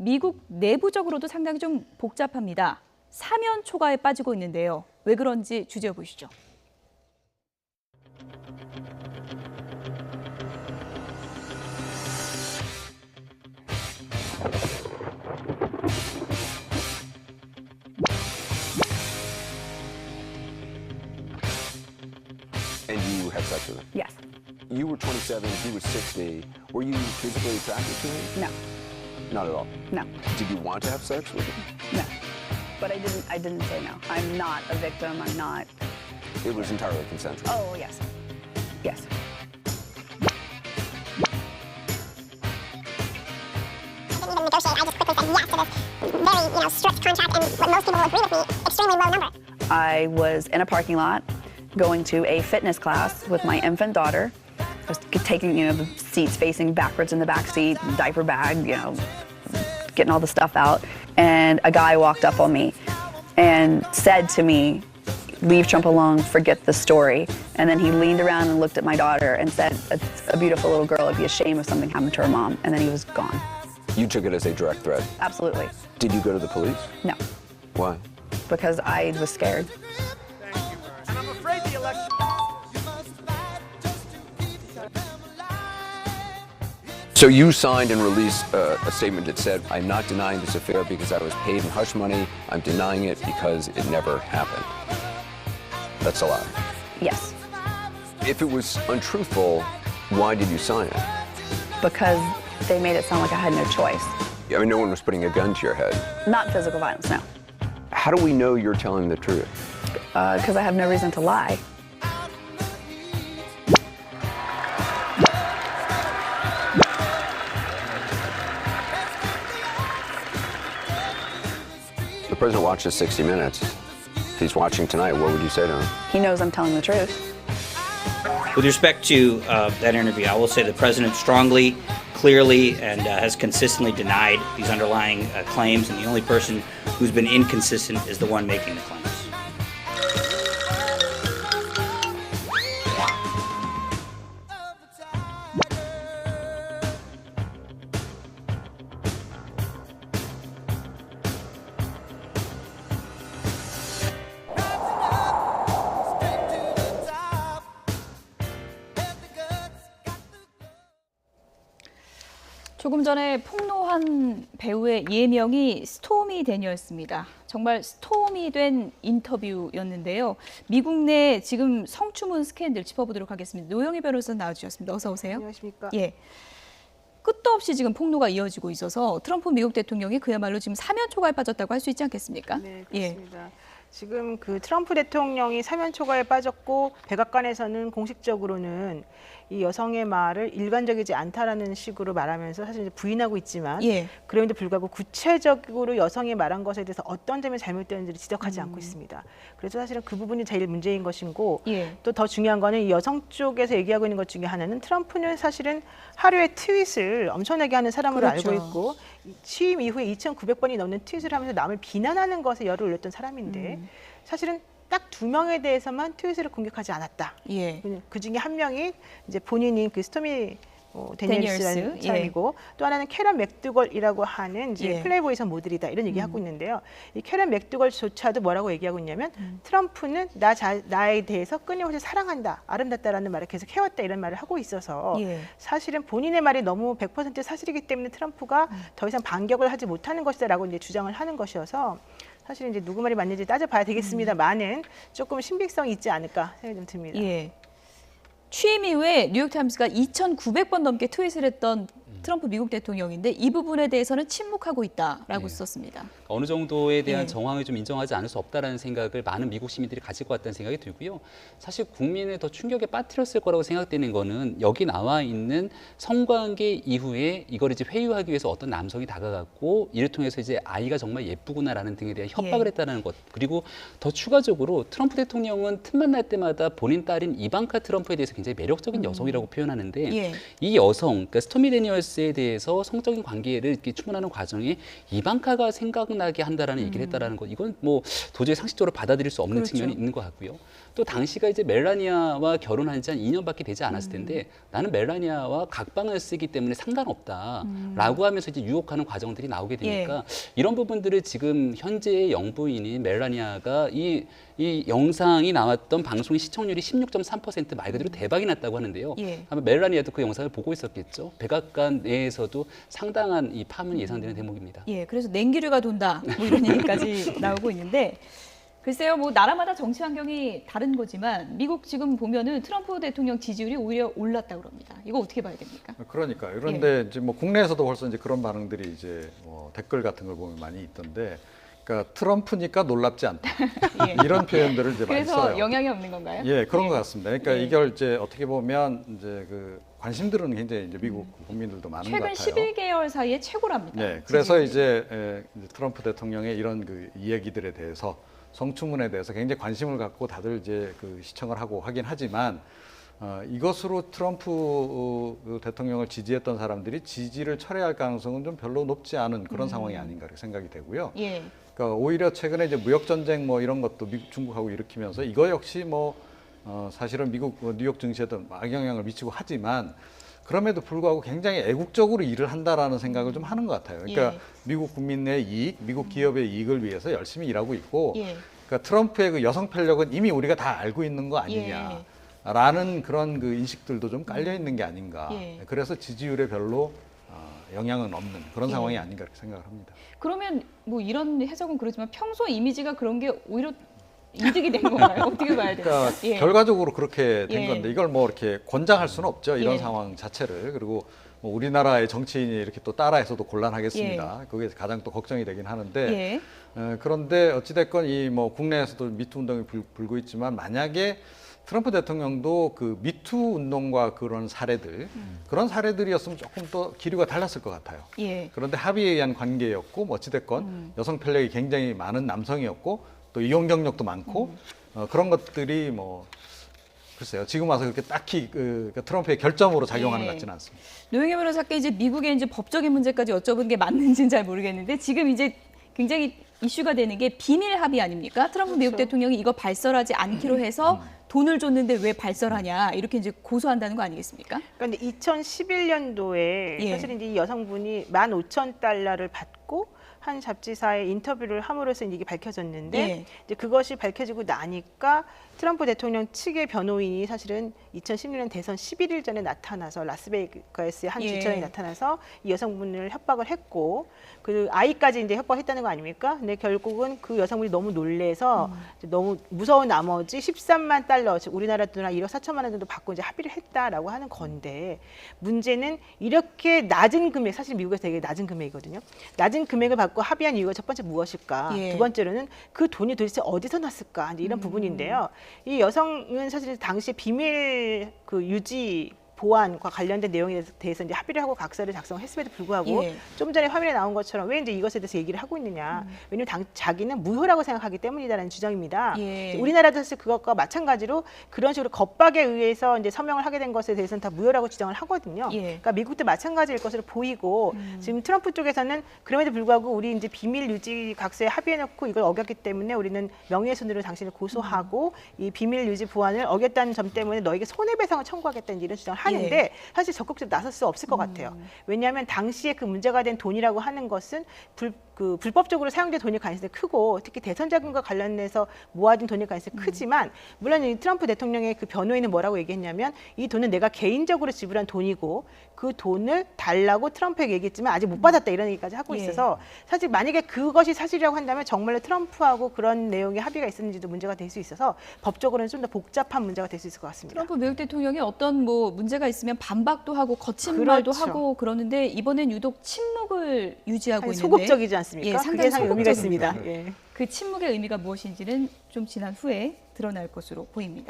미국 내부적으로도 상당히 좀 복잡합니다. 사면 초과에 빠지고 있는데요. 왜 그런지 주제어 보시죠. And you had sex with him? Yes. You were 27, he was 60. Were you physically attracted to him? No. Not at all. No. Did you want to have sex with him? No. But I didn't say no. I'm not a victim. I'm not. It was entirely consensual. Oh, yes. Yes. I didn't even negotiate. I just quickly said yes to this very, strict contract, and what most people will agree with me, extremely low number. I was in a parking lot going to a fitness class with my infant daughter. I was taking, the seats facing backwards in the back seat, diaper bag, getting all the stuff out. And a guy walked up on me and said to me, "Leave Trump alone, forget the story." And then he leaned around and looked at my daughter and said, "It's a beautiful little girl. It'd be a shame if something happened to her mom." And then he was gone. You took it as a direct threat. Absolutely. Did you go to the police? No, Why? because I was scared. And I'm afraid the election. So you signed and released a statement that said, "I'm not denying this affair because I was paid in hush money. I'm denying it because it never happened." That's a lie. Yes, If it was untruthful, why did you sign it? because they made it sound like I had no choice. I mean, no one was putting a gun to your head. Not physical violence, no. How do we know you're telling the truth? Because I have no reason to lie. The president watches 60 Minutes. If he's watching tonight, what would you say to him? He knows I'm telling the truth. With respect to that interview, I will say the president strongly, clearly, and has consistently denied these underlying claims, and the only person who's been inconsistent is the one making the claims. 조금 전에 폭로한 배우의 예명이 스토미 데니얼스입니다. 정말 스토미 된 인터뷰였는데요. 미국 내 지금 성추문 스캔들 짚어보도록 하겠습니다. 노영희 변호사 나와주셨습니다. 어서 오세요. 안녕하십니까. 예. 끝도 없이 지금 폭로가 이어지고 있어서 트럼프 미국 대통령이 그야말로 지금 사면 초과에 빠졌다고 할 수 있지 않겠습니까? 네, 그렇습니다. 지금 그 트럼프 대통령이 사면 초과에 빠졌고 백악관에서는 공식적으로는 이 여성의 말을 일관적이지 않다라는 식으로 말하면서 사실 이제 부인하고 있지만 그럼에도 불구하고 구체적으로 여성이 말한 것에 대해서 어떤 점이 잘못되었는지를 지적하지 않고 있습니다. 그래서 사실은 그 부분이 제일 문제인 것이고 또 더 중요한 거는 이 여성 쪽에서 얘기하고 있는 것 중에 하나는 트럼프는 사실은 하루에 트윗을 엄청나게 하는 사람으로 알고 있고 취임 이후에 2,900번이 넘는 트윗을 하면서 남을 비난하는 것에 열을 올렸던 사람인데 사실은 딱 2명에 대해서만 트윗을 공격하지 않았다. 그 중에 한 명이 이제 본인이 그 스토미 데니얼스라는 사람이고 또 하나는 캐런 맥두걸이라고 하는 이제 플레이보이선 모델이다 이런 얘기하고 있는데요. 이 캐런 맥두걸조차도 뭐라고 얘기하고 있냐면 트럼프는 나에 대해서 끊임없이 사랑한다, 아름답다라는 말을 계속 해왔다 이런 말을 하고 있어서 사실은 본인의 말이 너무 100% 사실이기 때문에 트럼프가 더 이상 반격을 하지 못하는 것이다라고 이제 주장을 하는 것이어서 사실 이제 누구 말이 맞는지 따져봐야 되겠습니다만은 조금 신빙성이 있지 않을까 생각이 좀 듭니다. 취임 이후에 뉴욕타임스가 2,900번 넘게 트윗을 했던 트럼프 미국 대통령인데 이 부분에 대해서는 침묵하고 있다라고 썼습니다. 어느 정도에 대한 정황을 좀 인정하지 않을 수 없다라는 생각을 많은 미국 시민들이 가지고 왔다는 생각이 들고요. 사실 국민을 더 충격에 빠뜨렸을 거라고 생각되는 거는 여기 나와 있는 성관계 이후에 이걸 이제 회유하기 위해서 어떤 남성이 다가갔고 이를 통해서 이제 아이가 정말 예쁘구나라는 등에 대한 협박을 했다는 것. 그리고 더 추가적으로 트럼프 대통령은 틈만 날 때마다 본인 딸인 이방카 트럼프에 대해서 굉장히 매력적인 여성이라고 표현하는데 이 여성, 그러니까 스토미 데니얼스 뉴스에 대해서 성적인 관계를 이렇게 추문하는 과정에 이방카가 생각나게 한다라는 얘기를 했다라는 것, 이건 뭐 도저히 상식적으로 받아들일 수 없는 그렇죠. 측면이 있는 것 같고요. 또 당시가 이제 멜라니아와 결혼한 지 한 2년밖에 되지 않았을 텐데 나는 멜라니아와 각방을 쓰기 때문에 상관없다라고 하면서 이제 유혹하는 과정들이 나오게 되니까 이런 부분들을 지금 현재의 영부인인 멜라니아가 이 영상이 나왔던 방송의 시청률이 16.3% 말 그대로 대박이 났다고 하는데요. 아마 멜라니아도 그 영상을 보고 있었겠죠. 백악관 내에서도 상당한 이 파문이 예상되는 대목입니다. 예, 그래서 냉기류가 돈다 뭐 이런 얘기까지 나오고 있는데 글쎄요, 뭐 나라마다 정치 환경이 다른 거지만 미국 지금 보면은 트럼프 대통령 지지율이 오히려 올랐다 그럽니다. 이거 어떻게 봐야 됩니까? 그러니까 그런데 이제 뭐 국내에서도 벌써 이제 그런 반응들이 이제 댓글 같은 걸 보면 많이 있던데, 그러니까 트럼프니까 놀랍지 않다 이런 표현들을 이제 많이 써요. 그래서 영향이 없는 건가요? 예, 그런 것 같습니다. 그러니까 이걸 이제 어떻게 보면 이제 그 관심들은 굉장히 이제 미국 국민들도 많은 것 같아요. 최근 11개월 사이에 최고랍니다. 네, 그래서 이제 트럼프 대통령의 이런 그 이야기들에 대해서 성추문에 대해서 굉장히 관심을 갖고 다들 이제 그 시청을 하고 하긴 하지만 이것으로 트럼프 대통령을 지지했던 사람들이 지지를 철회할 가능성은 좀 별로 높지 않은 그런 상황이 아닌가 이렇게 생각이 되고요. 그러니까 오히려 최근에 이제 무역 전쟁 뭐 이런 것도 미국 중국하고 일으키면서 이거 역시 뭐 사실은 미국 뉴욕 증시에도 악영향을 미치고 하지만 그럼에도 불구하고 굉장히 애국적으로 일을 한다라는 생각을 좀 하는 것 같아요. 그러니까 미국 국민의 이익, 미국 기업의 이익을 위해서 열심히 일하고 있고, 그러니까 트럼프의 그 여성 편력은 이미 우리가 다 알고 있는 거 아니냐라는 그런 그 인식들도 좀 깔려 있는 게 아닌가. 그래서 지지율에 별로 영향은 없는 그런 상황이 아닌가 이렇게 생각을 합니다. 그러면 뭐 이런 해석은 그렇지만 평소 이미지가 그런 게 오히려 이득이 된 건가요? 어떻게 봐야 됩니까? 그러니까 결과적으로 그렇게 된 건데 이걸 뭐 이렇게 권장할 수는 없죠. 이런 상황 자체를. 그리고 뭐 우리나라의 정치인이 이렇게 또 따라해서도 곤란하겠습니다. 그게 가장 또 걱정이 되긴 하는데 그런데 어찌됐건 이 뭐 국내에서도 미투 운동이 불고 있지만 만약에 트럼프 대통령도 그 미투 운동과 그런 사례들 그런 사례들이었으면 조금 더 기류가 달랐을 것 같아요. 그런데 합의에 의한 관계였고 뭐 어찌됐건 여성 편력이 굉장히 많은 남성이었고 또 이용 경력도 많고 그런 것들이 뭐 글쎄요 지금 와서 그렇게 딱히 그 트럼프의 결점으로 작용하는 것 같지는 않습니다. 노영희 변호사께 이제 미국의 이제 법적인 문제까지 여쭤본 게 맞는지는 잘 모르겠는데 지금 이제 굉장히 이슈가 되는 게 비밀 합의 아닙니까? 트럼프 미국 대통령이 이거 발설하지 않기로 해서 돈을 줬는데 왜 발설하냐 이렇게 이제 고소한다는 거 아니겠습니까? 그런데 2011년도에 사실 이제 이 여성분이 15,000달러를 받고 한 잡지사에 인터뷰를 함으로써 이게 밝혀졌는데 이제 그것이 밝혀지고 나니까 트럼프 대통령 측의 변호인이 사실은 2016년 대선 11일 전에 나타나서 라스베이거스의 한 주차장에 나타나서 이 여성분을 협박을 했고 그 아이까지 이제 협박했다는 거 아닙니까? 근데 결국은 그 여성분이 너무 놀래서 이제 너무 무서운 나머지 13만 달러, 즉 우리나라 돈 한 1억 4천만 원 정도 받고 이제 합의를 했다라고 하는 건데 문제는 이렇게 낮은 금액, 사실 미국에서 되게 낮은 금액이거든요. 낮은 금액을 받고 합의한 이유가 첫 번째 무엇일까? 두 번째로는 그 돈이 도대체 어디서 났을까? 이제 이런 부분인데요. 이 여성은 사실 당시 비밀 그 유지 보안과 관련된 내용에 대해서 이제 합의를 하고 각서를 작성했음에도 불구하고 좀 전에 화면에 나온 것처럼 왜 이제 이것에 대해서 얘기를 하고 있느냐. 왜냐하면 자기는 무효라고 생각하기 때문이다라는 주장입니다. 우리나라도 사실 그것과 마찬가지로 그런 식으로 겁박에 의해서 이제 서명을 하게 된 것에 대해서는 다 무효라고 주장을 하거든요. 그러니까 미국도 마찬가지일 것으로 보이고 지금 트럼프 쪽에서는 그럼에도 불구하고 우리 이제 비밀 유지 각서에 합의해놓고 이걸 어겼기 때문에 우리는 명예훼손으로 당신을 고소하고 이 비밀 유지 보안을 어겼다는 점 때문에 너에게 손해배상을 청구하겠다는 이런 주장을 하는데 사실 적극적으로 나설 수 없을 것 같아요. 왜냐하면 당시에 그 문제가 된 돈이라고 하는 것은 불법적으로 사용된 돈일 가능성이 크고 특히 대선 자금과 관련해서 모아둔 돈일 가능성이 크지만 물론 이 트럼프 대통령의 그 변호인은 뭐라고 얘기했냐면 이 돈은 내가 개인적으로 지불한 돈이고 그 돈을 달라고 트럼프에게 얘기했지만 아직 못 받았다 이런 얘기까지 하고 있어서 사실 만약에 그것이 사실이라고 한다면 정말로 트럼프하고 그런 내용의 합의가 있었는지도 문제가 될 수 있어서 법적으로는 좀 더 복잡한 문제가 될 수 있을 것 같습니다. 트럼프 미국 대통령이 어떤 뭐 문제가 있으면 반박도 하고 거친 말도 하고 그러는데 이번엔 유독 침묵을 유지하고 있는데 소극적이지 않습니까? 상당히 그게 의미가 있습니다. 그 침묵의 의미가 무엇인지는 좀 지난 후에 드러날 것으로 보입니다.